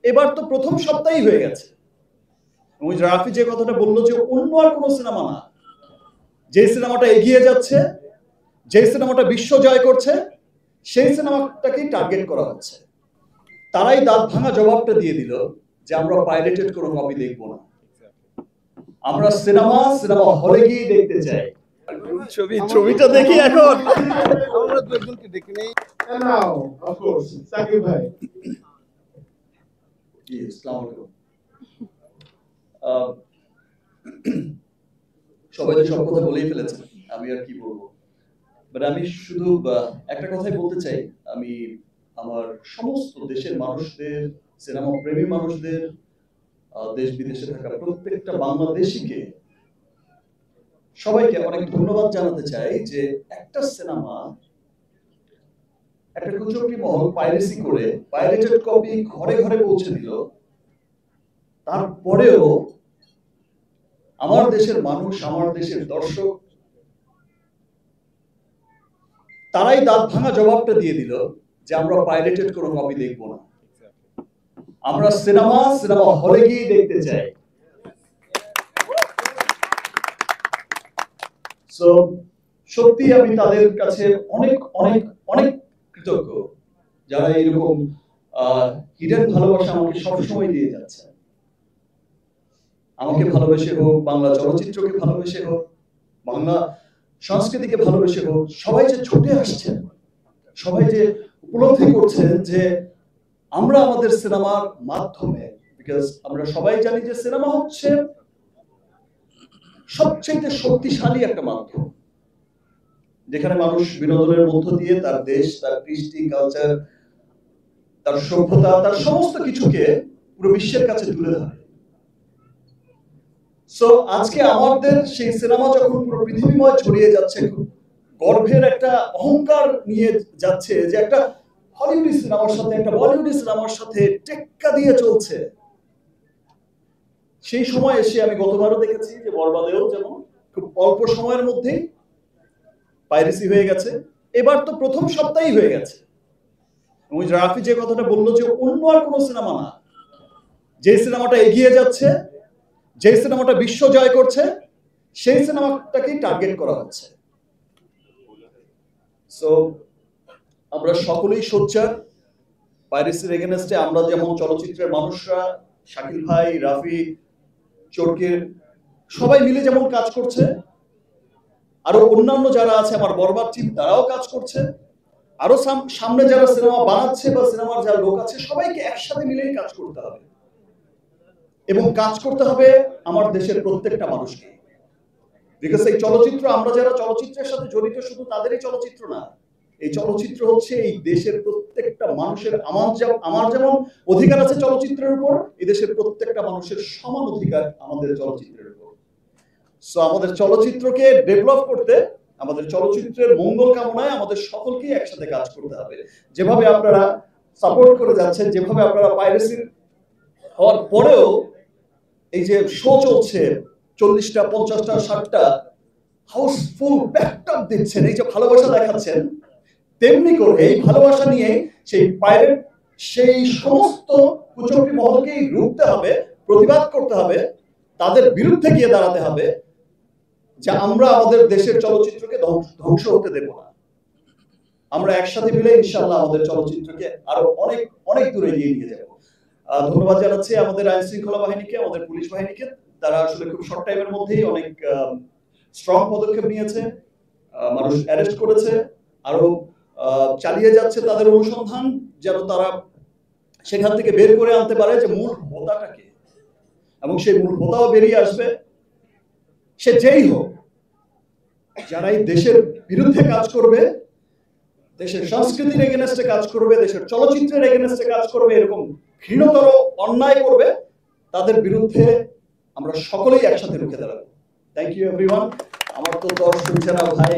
এবার তো প্রথম সপ্তাহেই হয়ে গেছে। ওই রাফি যে কথাটা বললো যে অন্য আর কোনো সিনেমা না, যে সিনেমাটা এগিয়ে যাচ্ছে, যে সিনেমাটা বিশ্ব জয় করছে, সেই সিনেমাটাকেই টার্গেট করা হচ্ছে। তারাই দাঁত ভাঙা জবাবটা দিয়ে দিল যে আমরা পাইরেটেড কোনো কপি দেখবো না, আমরা সিনেমা হলে গিয়ে দেখতে চাই। ছবিটা দেখি এখন আমরা দুজনকে দেখি নেই। And now, of course, Shakib ভাই। আসসালামু আলাইকুম। সবাই তো সব কথা বলেই ফেলেছেন, আমি আর কি বলবো। বাট আমি শুধু একটা কথাই বলতে চাই। আমি আমার সমস্ত দেশের মানুষদের, সিনেমা প্রেমী মানুষদের, দেশ বিদেশে থাকা প্রত্যেকটা বাংলাদেশিকে, সবাইকে অনেক ধন্যবাদ জানাতে চাই যে একটা সিনেমা একটা কুচক্রী মহল পাইরেসি করে পাইরেটেড কপি ঘরে ঘরে পৌঁছে দিল, তারপরেও আমার দেশের মানুষ, আমার দেশের দর্শক, তারাই দাঁত ভাঙা জবাবটা দিয়ে দিল যে আমরা পাইরেটেড কোনো কপি দেখবো না, আমরা সিনেমা হলে গিয়ে দেখতে চাই। সো সত্যি আমি তাদের কাছে অনেক অনেক অনেক কৃতজ্ঞ, যারা এরকম হিডেন ভালোবাসা আমাকে সবসময় দিয়ে যাচ্ছে। আমাকে ভালোবেসে হোক, বাংলা চলচ্চিত্রকে ভালোবেসে হোক, বাংলা সংস্কৃতিকে ভালোবেসে হোক, সবাই যে ছুটে আসছেন, সবাই যে উপলব্ধি করছেন যে আমরা আমাদের সিনেমার মাধ্যমে, বিকজ আমরা সবাই জানি যে সিনেমা হচ্ছে সবচেয়ে শক্তিশালী একটা মাধ্যম, যেখানে মানুষ বিনোদনের মধ্য দিয়ে তার দেশ, তার কৃষ্টি, কালচার, তার সভ্যতা, তার সমস্ত কিছুকে পুরো বিশ্বের কাছে তুলে ধরে। সো আজকে আমাদের সেই সিনেমা যখন পুরো পৃথিবীময় ছড়িয়ে যাচ্ছে, গর্বের একটা অহংকার নিয়ে যাচ্ছে যে একটা হলিউডি সিনেমার সাথে, একটা বলিউডি সিনেমার সাথে টেক্কা দিয়ে চলছে, সেই সময় এসে আমি গতবারও দেখেছি যে বরবাদেও যেমন খুব অল্প সময়ের মধ্যেই পাইরেসি হয়ে গেছে। এবার তো প্রথম সপ্তাহেই হয়ে গেছে। ওই রাফি যে কথাটা বললো যে অন্য আর কোনো সিনেমা না, যে সিনেমাটা এগিয়ে যাচ্ছে, যে সিনেমাটা বিশ্ব জয় করছে, সেই সিনেমাটাকেই টার্গেট করা হচ্ছে। সো আমরা সকলেই সোচ্চার পাইরেসির এগেনস্টে। আমরা যেমন চলচ্চিত্রের মানুষরা, শাকিল ভাই, রাফি, চরকির, সবাই মিলে যেমন কাজ করছে, আরো অন্যান্য যারা আছে আমার বরবাদ টিম, তারাও কাজ করছে, আরো সামনে যারা সিনেমা বানাচ্ছে বা সিনেমার যারা লোক আছে, সবাইকে একসাথে মিলেই কাজ করতে হবে এবং কাজ করতে হবে আমার দেশের প্রত্যেকটা মানুষকে। বিকজ এই চলচ্চিত্র, আমরা যারা চলচ্চিত্রের সাথে জড়িত, শুধু তাদেরই চলচ্চিত্র না, এই চলচ্চিত্র হচ্ছে এই দেশের প্রত্যেকটা মানুষের। আমার যেমন অধিকার আছে চলচ্চিত্রের উপর, এই দেশের প্রত্যেকটা মানুষের সমান অধিকার আমাদের চলচ্চিত্রের উপর। সো আমাদের চলচ্চিত্রকে ডেভেলপ করতে, আমাদের চলচ্চিত্রের মঙ্গল কামনায় আমাদের সকলকেই একসাথে কাজ করতে হবে। যেভাবে আপনারা সাপোর্ট করে যাচ্ছেন, যেভাবে আপনারা পাইরেসি হওয়ার পরেও এই যে শো চলছে 40টা, 50টা, 60টা হাউসফুল ব্যাকআপ দিচ্ছেন, এই যে ভালোবাসা দেখাচ্ছেন, তেমনি করে এই ভালোবাসা নিয়ে সেই পাইরেট, সেই সমস্ত কুচক্রী মহলকেই রুখতে হবে, প্রতিবাদ করতে হবে, তাদের বিরুদ্ধে গিয়ে দাঁড়াতে হবে যে আমরা আমাদের দেশের চলচ্চিত্রকে ধ্বংস হতে দেব না। আমরা একসাথে মিলে ইনশাআল্লাহ আমাদের চলচ্চিত্রকে আরো অনেক অনেক দূরে এগিয়ে নিয়ে যাব। ধন্যবাদ জানাচ্ছি আমাদের আইন শৃঙ্খলা বাহিনীকে, আমাদের পুলিশ বাহিনীকে। তারা আসলে খুব শর্ট টাইমের মধ্যেই অনেক স্ট্রং পদক্ষেপ নিয়েছে, মানুষ অ্যারেস্ট করেছে, আরো চালিয়ে যাচ্ছে তাদের অনুসন্ধান, যেন তারা সেখান থেকে বের করে আনতে পারে যে মূল হোতাটাকে, এবং সেই মূল হোতাও বেরিয়ে আসবে। সে যেই হোক, যারা এই দেশের বিরুদ্ধে কাজ করবে, দেশের সংস্কৃতির এগেনস্টে কাজ করবে, দেশের চলচ্চিত্রের এগেনস্টে কাজ করবে, এরকম ঘৃণতর অন্যায় করবে, তাদের বিরুদ্ধে আমরা সকলেই একসাথে রুখে দাঁড়াবো। Thank you everyone. আমার তো দর্শক ছাড়া ভাই।